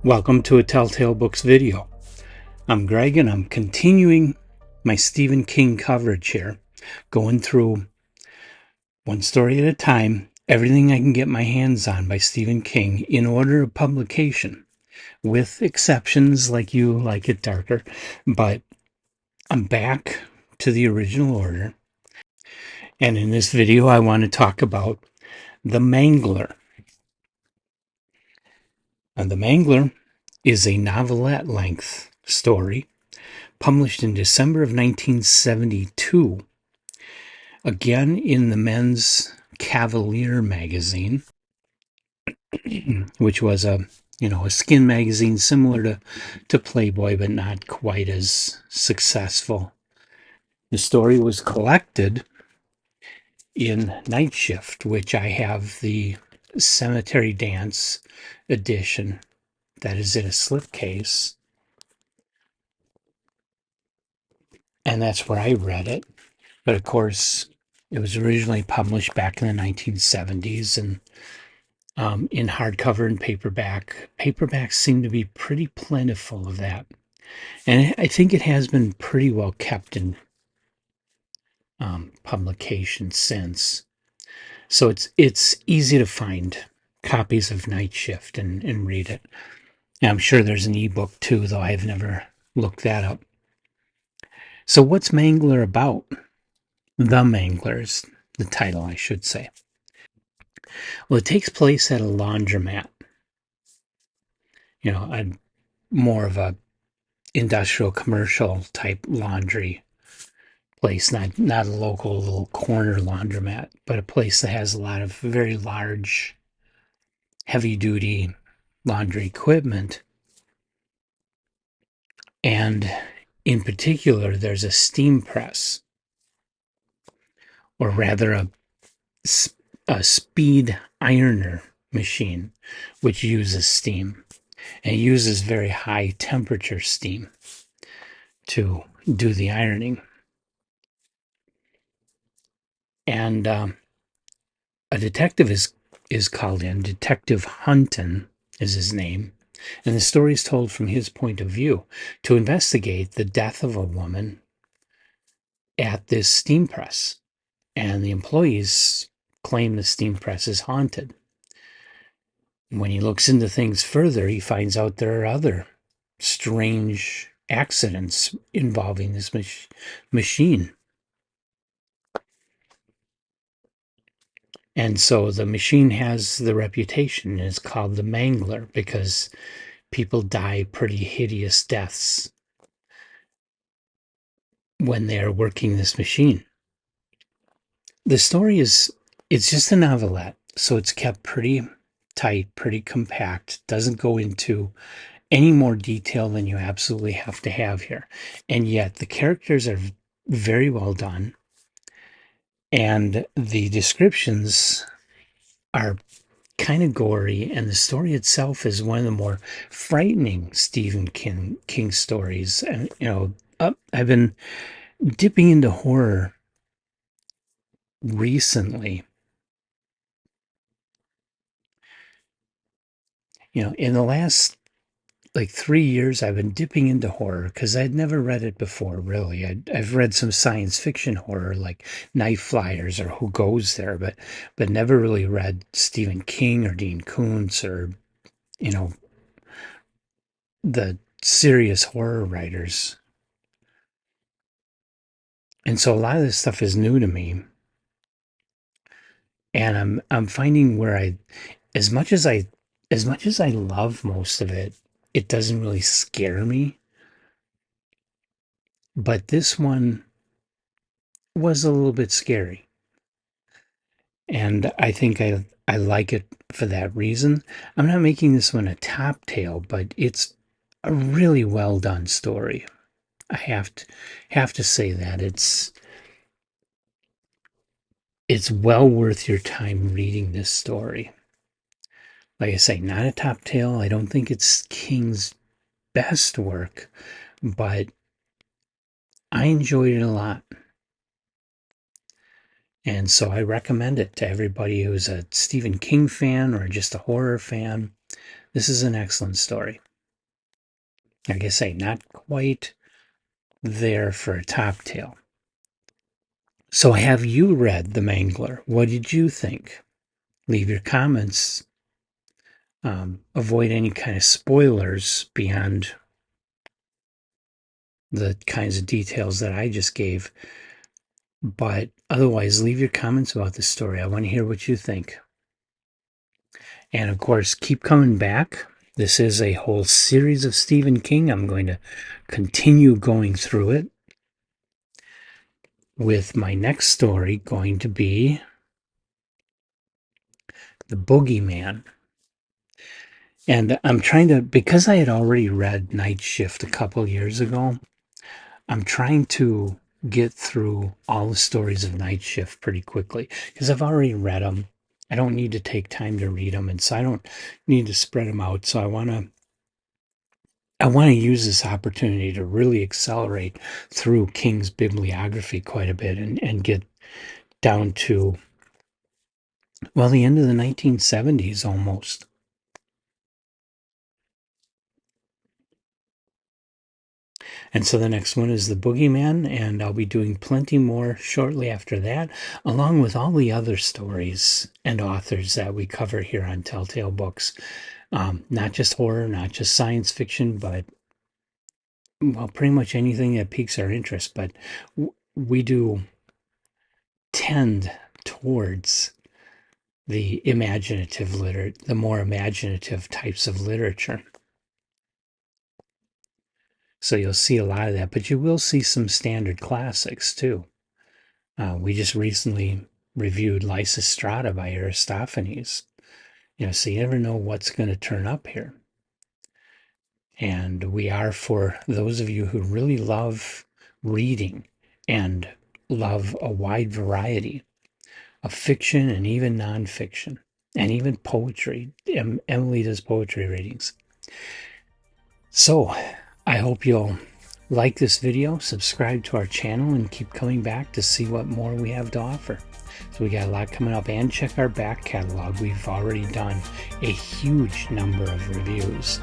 Welcome to a Telltale Books video. I'm Greg and I'm continuing my Stephen King coverage here, going through one story at a time, everything I can get my hands on by Stephen King in order of publication, with exceptions like you like it darker, but I'm back to the original order. And in this video, I want to talk about The Mangler. And The Mangler is a novelette-length story published in December of 1972, again in the Men's Cavalier magazine, which was a skin magazine similar to Playboy, but not quite as successful. The story was collected in Night Shift, which I have the Cemetery Dance edition that is in a slipcase, and that's where I read it. But of course, it was originally published back in the 1970s and in hardcover and paperback. Paperbacks seem to be pretty plentiful of that. And I think it has been pretty well kept in publication since. So it's easy to find copies of Night Shift and read it. And I'm sure there's an ebook too, though I've never looked that up. So what's Mangler about? The Manglers, the title, I should say. Well, it takes place at a laundromat. More of a industrial commercial type laundry place, not a local little corner laundromat, but a place that has a lot of very large, heavy duty laundry equipment. And in particular, there's a steam press, or rather a speed ironer machine, which uses steam. And it uses very high temperature steam to do the ironing. And a detective is called in. Detective Hunton is his name. And the story is told from his point of view to investigate the death of a woman at this steam press. And the employees claim the steam press is haunted. When he looks into things further, he finds out there are other strange accidents involving this machine. And so the machine has the reputation, and it's called the Mangler because people die pretty hideous deaths when they're working this machine. The story it's just a novelette, so it's kept pretty tight, pretty compact, doesn't go into any more detail than you absolutely have to have here. And yet the characters are very well done, and the descriptions are kind of gory, and the story itself is one of the more frightening Stephen King stories. And I've been dipping into horror recently. In the last like 3 years, I've been dipping into horror because I'd never read it before, really. I've read some science fiction horror like Night Flyers or Who Goes There, but never really read Stephen King or Dean Koontz or, the serious horror writers. And so a lot of this stuff is new to me. And I'm finding where as much as I love most of it, it doesn't really scare me. But this one was a little bit scary. And I think I like it for that reason. I'm not making this one a top tale, but it's a really well done story. I have to say that it's well worth your time reading this story. Like I say, not a top tale. I don't think it's King's best work, but I enjoyed it a lot. And so I recommend it to everybody who's a Stephen King fan or just a horror fan. This is an excellent story. Like I say, not quite there for a top tale. So have you read The Mangler? What did you think? Leave your comments. Avoid any kind of spoilers beyond the kinds of details that I just gave. But otherwise, leave your comments about the story. I want to hear what you think. And of course, keep coming back. This is a whole series of Stephen King. I'm going to continue going through it, with my next story going to be The Boogeyman. And I'm trying to, because I had already read Night Shift a couple years ago, I'm trying to get through all the stories of Night Shift pretty quickly because I've already read them. I don't need to take time to read them, and so I don't need to spread them out. So I want to use this opportunity to really accelerate through King's bibliography quite a bit and get down to, well, the end of the 1970s almost. And so the next one is The Boogeyman, and I'll be doing plenty more shortly after that, along with all the other stories and authors that we cover here on Telltale Books. Not just horror, not just science fiction, but, well, pretty much anything that piques our interest. But we do tend towards the the more imaginative types of literature. So you'll see a lot of that, but you will see some standard classics too. We just recently reviewed Lysistrata by Aristophanes. So you never know what's going to turn up here. And we are, for those of you who really love reading and love a wide variety of fiction and even nonfiction and even poetry. Emily does poetry readings. So I hope you'll like this video, subscribe to our channel, and keep coming back to see what more we have to offer. So we got a lot coming up, and check our back catalog. We've already done a huge number of reviews